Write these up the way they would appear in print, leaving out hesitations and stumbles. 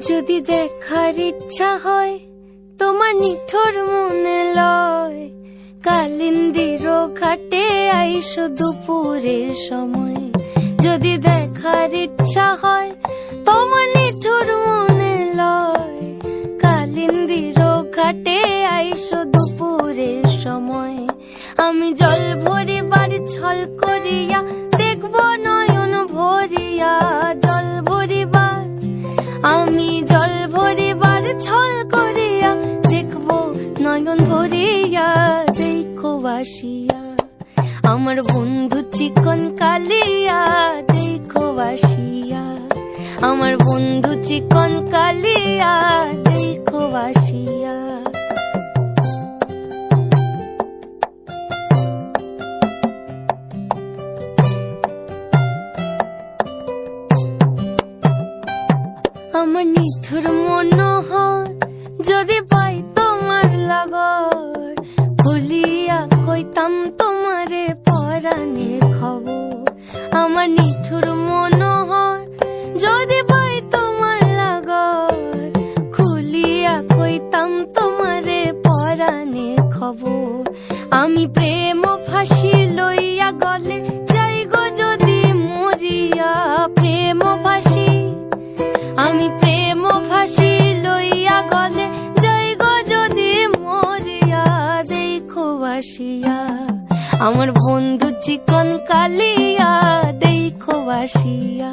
যদি দেখার ইচ্ছা হয় তোমার নিঠুর মনে লয়, কালিন্দির ঘাটে আইসো দুপুরের সময়। যদি দেখার ইচ্ছা হয় তোমার নিঠুর মনে লয়, কালিন্দির ঘাটে আইসো দুপুরের সময়। আমি জল ভরিবার ছল করিয়া দেখব নয়ন ভরিয়া, জল ভরিবার আমি জল ভরিবার ছল করিয়া দেখব নয়ন ভরিয়া। দেখো বাসিয়া আমার বন্ধু চিকন কালিয়া, দেখো বাসিয়া আমার বন্ধু চিকন কালিয়া, দেখো বাসিয়া। আমার নিঠুর মনোহর যদি পাই তোমার লাগর, খুলিয়া কইতাম তোমারে পরাণের খবর। আমার নিঠুর মনোহর যদি পাই তোমার লাগর, খুলিয়া কইতাম তোমারে পরাণের খবর। আমি প্রেম ফাঁসি লইয়া গলে যাই গো যদি মরিয়া, প্রেম ফাঁসি আমি প্রেম ফাঁসি লইয়া গলে যাই গো যদি মরিয়া। দেখো বাসিয়া আমার বন্ধু চিকন কালিয়া, দেখো বাসিয়া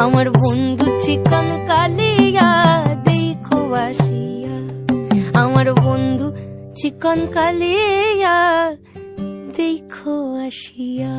আমার বন্ধু চিকন কালিয়া, দেখো বাসিয়া আমার বন্ধু চিকন কালিয়া, দেখো আসিয়া।